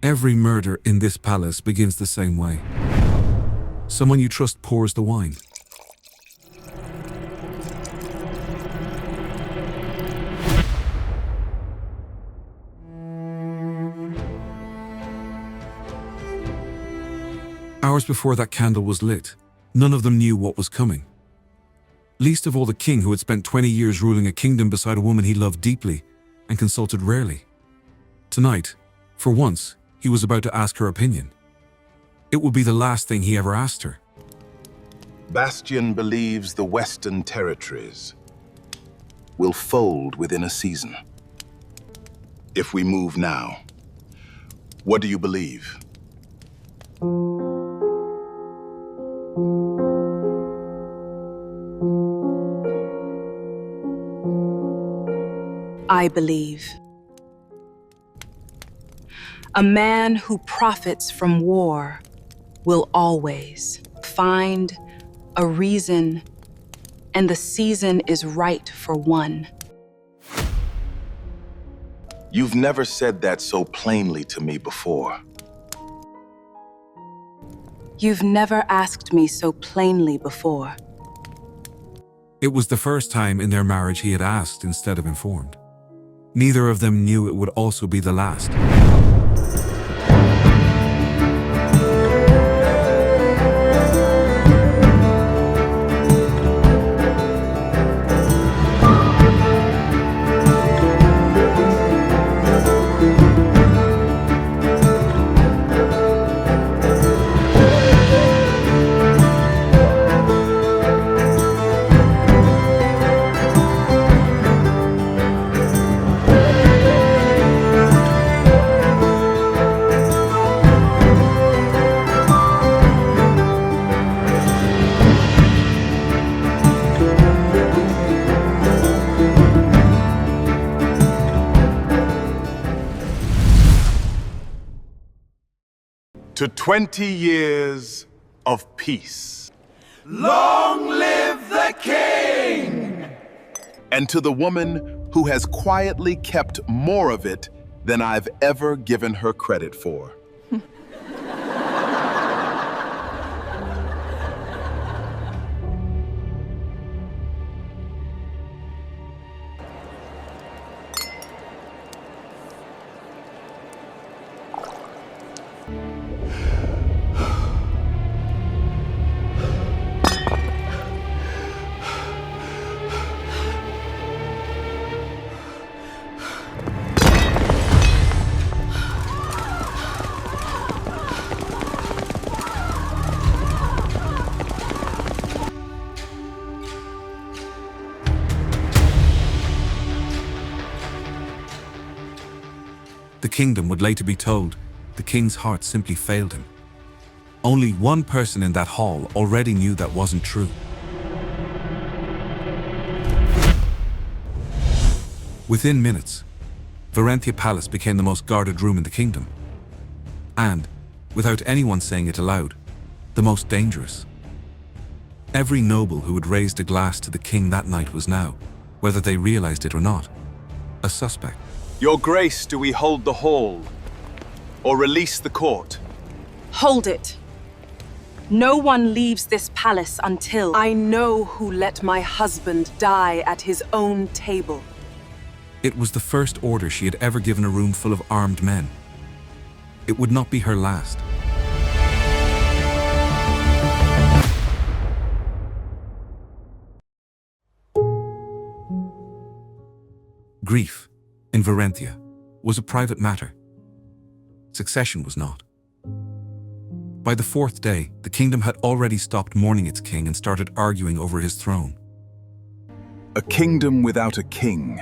Every murder in this palace begins the same way. Someone you trust pours the wine. Hours before that candle was lit, none of them knew what was coming. Least of all the king, who had spent 20 years ruling a kingdom beside a woman he loved deeply and consulted rarely. Tonight, for once, he was about to ask her opinion. It would be the last thing he ever asked her. Bastian believes the Western territories will fold within a season. If we move now, what do you believe? I believe a man who profits from war will always find a reason, and the season is right for one. You've never said that so plainly to me before. You've never asked me so plainly before. It was the first time in their marriage he had asked instead of informed. Neither of them knew it would also be the last. To 20 years of peace. Long live the king! And to the woman who has quietly kept more of it than I've ever given her credit for. The kingdom would later be told the king's heart simply failed him. Only one person in that hall already knew that wasn't true. Within minutes, Varentia Palace became the most guarded room in the kingdom. And, without anyone saying it aloud, the most dangerous. Every noble who had raised a glass to the king that night was now, whether they realized it or not, a suspect. Your Grace, do we hold the hall? Or release the court? Hold it. No one leaves this palace until I know who let my husband die at his own table. It was the first order she had ever given a room full of armed men. It would not be her last. Grief, in Varentia, was a private matter. Succession was not. By the fourth day, the kingdom had already stopped mourning its king and started arguing over his throne. A kingdom without a king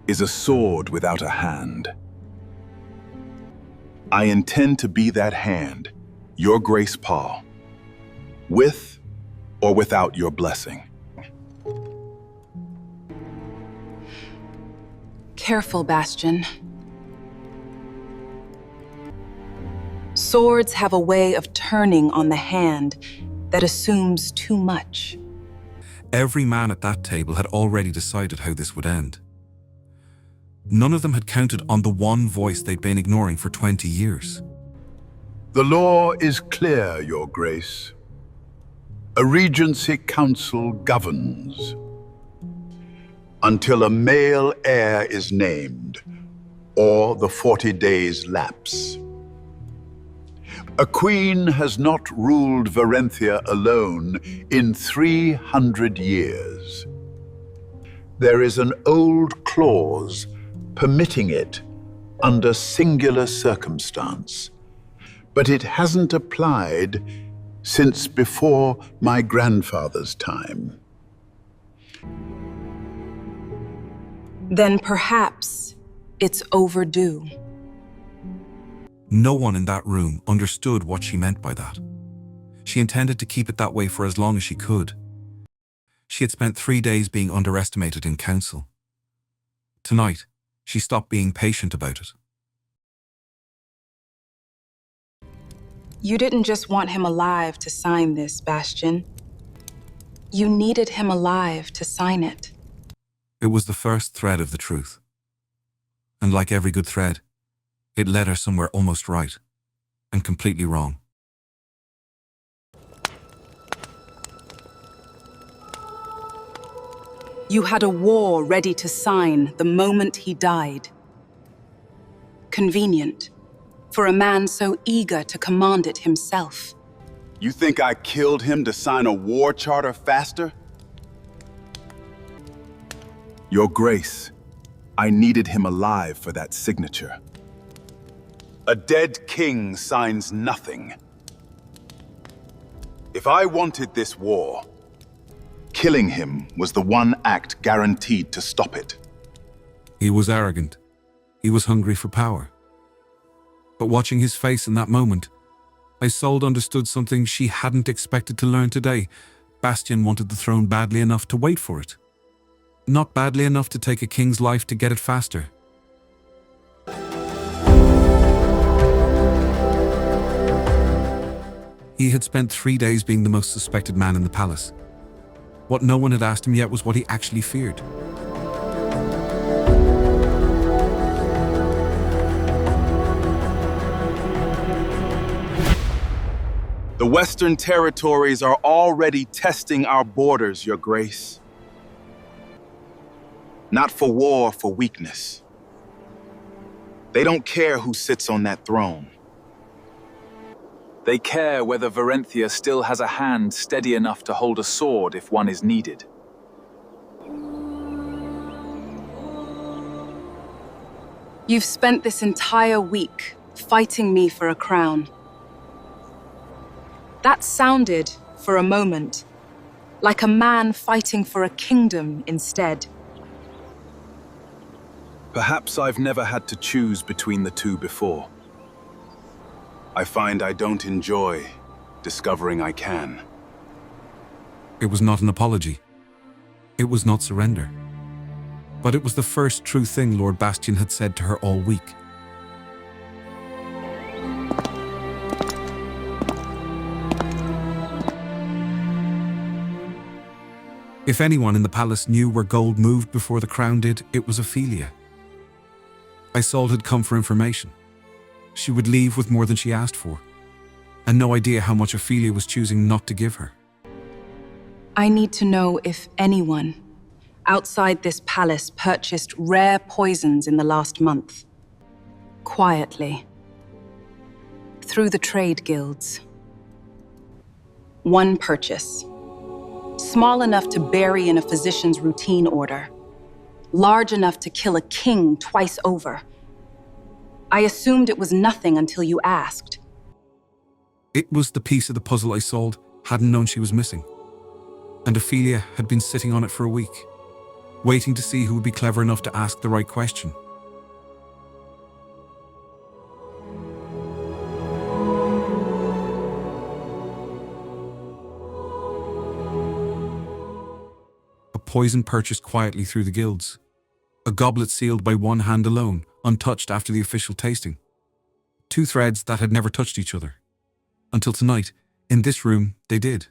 is a sword without a hand. I intend to be that hand, your Grace Paul, with or without your blessing. Careful, Bastian. Swords have a way of turning on the hand that assumes too much. Every man at that table had already decided how this would end. None of them had counted on the one voice they'd been ignoring for 20 years. The law is clear, Your Grace. A Regency Council governs until a male heir is named or the 40 days lapse. A queen has not ruled Varenthia alone in 300 years. There is an old clause permitting it under singular circumstance, but it hasn't applied since before my grandfather's time. Then perhaps it's overdue. No one in that room understood what she meant by that. She intended to keep it that way for as long as she could. She had spent 3 days being underestimated in council. Tonight, she stopped being patient about it. You didn't just want him alive to sign this, Bastion. You needed him alive to sign it. It was the first thread of the truth. And like every good thread, it led her somewhere almost right and completely wrong. You had a war ready to sign the moment he died. Convenient for a man so eager to command it himself. You think I killed him to sign a war charter faster? Your Grace, I needed him alive for that signature. A dead king signs nothing. If I wanted this war, killing him was the one act guaranteed to stop it. He was arrogant. He was hungry for power. But watching his face in that moment, Isolde understood something she hadn't expected to learn today. Bastion wanted the throne badly enough to wait for it. Not badly enough to take a king's life to get it faster. He had spent 3 days being the most suspected man in the palace. What no one had asked him yet was what he actually feared. The Western territories are already testing our borders, Your Grace. Not for war, for weakness. They don't care who sits on that throne. They care whether Varenthia still has a hand steady enough to hold a sword if one is needed. You've spent this entire week fighting me for a crown. That sounded, for a moment, like a man fighting for a kingdom instead. Perhaps I've never had to choose between the two before. I find I don't enjoy discovering I can. It was not an apology. It was not surrender. But it was the first true thing Lord Bastion had said to her all week. If anyone in the palace knew where gold moved before the crown did, it was Ophelia. Isolde had come for information. She would leave with more than she asked for, and no idea how much Ophelia was choosing not to give her. I need to know if anyone outside this palace purchased rare poisons in the last month. Quietly. Through the trade guilds. One purchase. Small enough to bury in a physician's routine order. Large enough to kill a king twice over. I assumed it was nothing until you asked. It was the piece of the puzzle Isolde hadn't known she was missing. And Ophelia had been sitting on it for a week, waiting to see who would be clever enough to ask the right question. A poison purchased quietly through the guilds. A goblet sealed by one hand alone, untouched after the official tasting. 2 threads that had never touched each other. Until tonight, in this room, they did.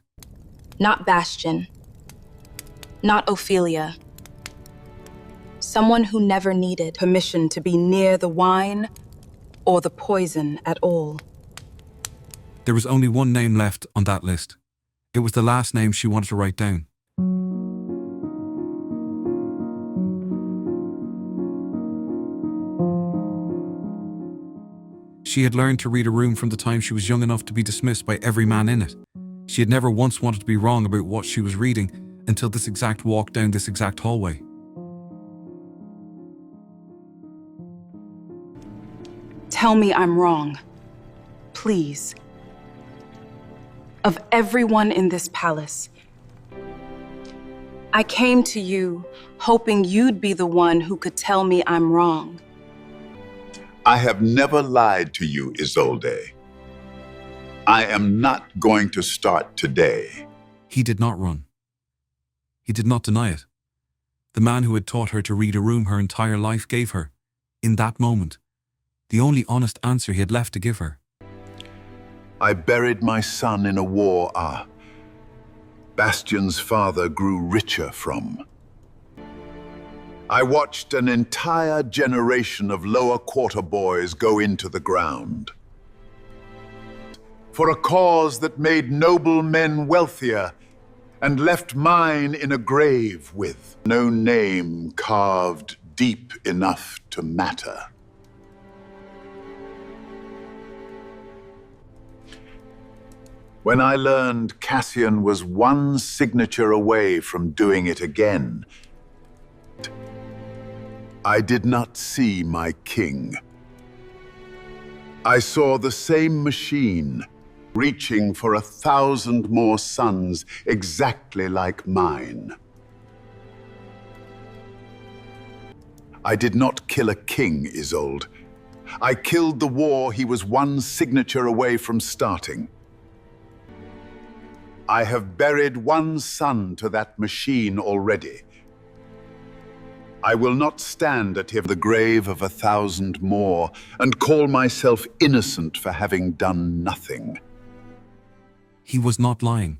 Not Bastion. Not Ophelia. Someone who never needed permission to be near the wine or the poison at all. There was only one name left on that list. It was the last name she wanted to write down. She had learned to read a room from the time she was young enough to be dismissed by every man in it. She had never once wanted to be wrong about what she was reading until this exact walk down this exact hallway. Tell me I'm wrong. Please. Of everyone in this palace, I came to you hoping you'd be the one who could tell me I'm wrong. I have never lied to you, Isolde. I am not going to start today. He did not run. He did not deny it. The man who had taught her to read a room her entire life gave her, in that moment, the only honest answer he had left to give her. I buried my son in a war Bastion's father grew richer from. I watched an entire generation of lower quarter boys go into the ground. For a cause that made noble men wealthier and left mine in a grave with no name carved deep enough to matter. When I learned Cassian was one signature away from doing it again, I did not see my king. I saw the same machine reaching for 1,000 more sons exactly like mine. I did not kill a king, Isolde. I killed the war he was one signature away from starting. I have buried one son to that machine already. I will not stand at the grave of 1,000 more and call myself innocent for having done nothing. He was not lying.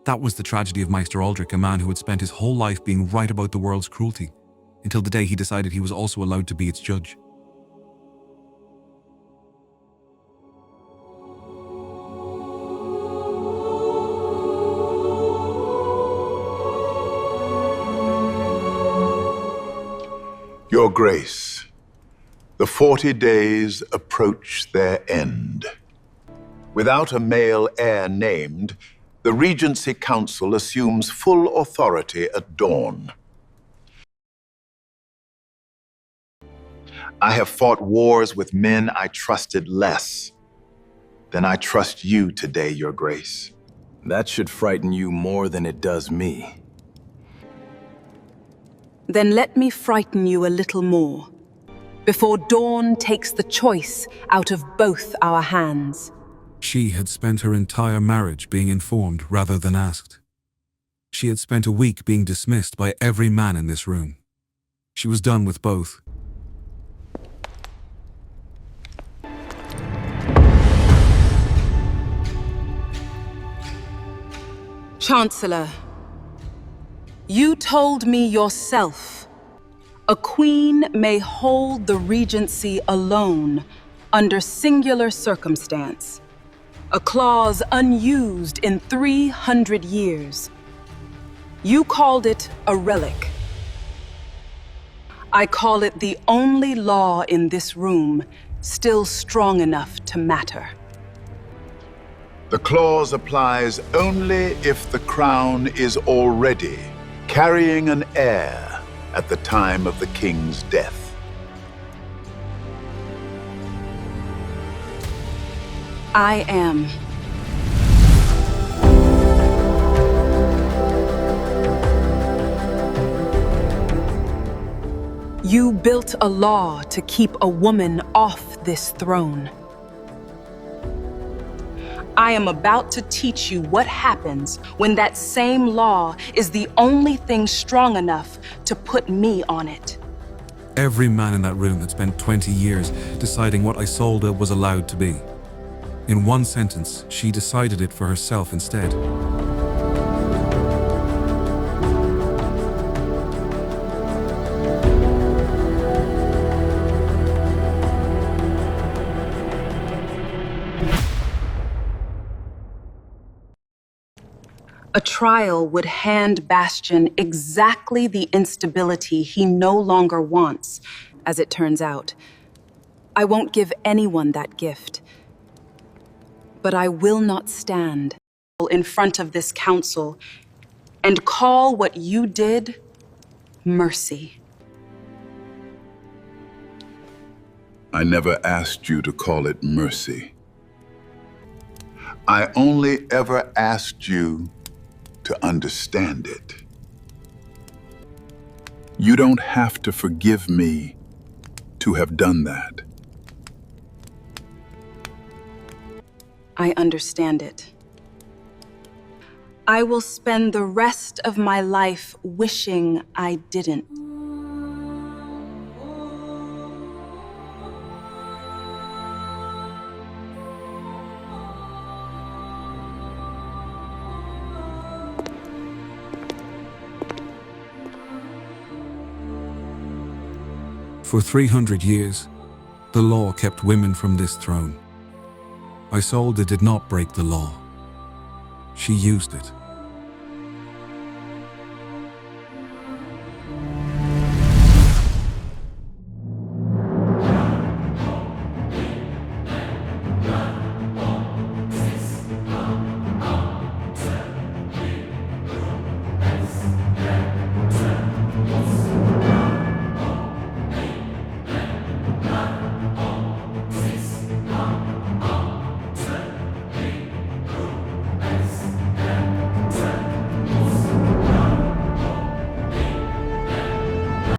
That was the tragedy of Meister Aldrich, a man who had spent his whole life being right about the world's cruelty, until the day he decided he was also allowed to be its judge. Your Grace, the 40 days approach their end. Without a male heir named, the Regency Council assumes full authority at dawn. I have fought wars with men I trusted less than I trust you today, Your Grace. That should frighten you more than it does me. Then let me frighten you a little more, before dawn takes the choice out of both our hands. She had spent her entire marriage being informed rather than asked. She had spent a week being dismissed by every man in this room. She was done with both. Chancellor, you told me yourself, a queen may hold the regency alone under singular circumstance, a clause unused in 300 years. You called it a relic. I call it the only law in this room still strong enough to matter. The clause applies only if the crown is already carrying an heir at the time of the king's death. I am. You built a law to keep a woman off this throne. I am about to teach you what happens when that same law is the only thing strong enough to put me on it. Every man in that room had spent 20 years deciding what Isolde was allowed to be. In one sentence, she decided it for herself instead. A trial would hand Bastion exactly the instability he no longer wants, as it turns out. I won't give anyone that gift. But I will not stand in front of this council and call what you did mercy. I never asked you to call it mercy. I only ever asked you to understand it. You don't have to forgive me to have done that. I understand it. I will spend the rest of my life wishing I didn't. For 300 years, the law kept women from this throne. Isolde did not break the law. She used it.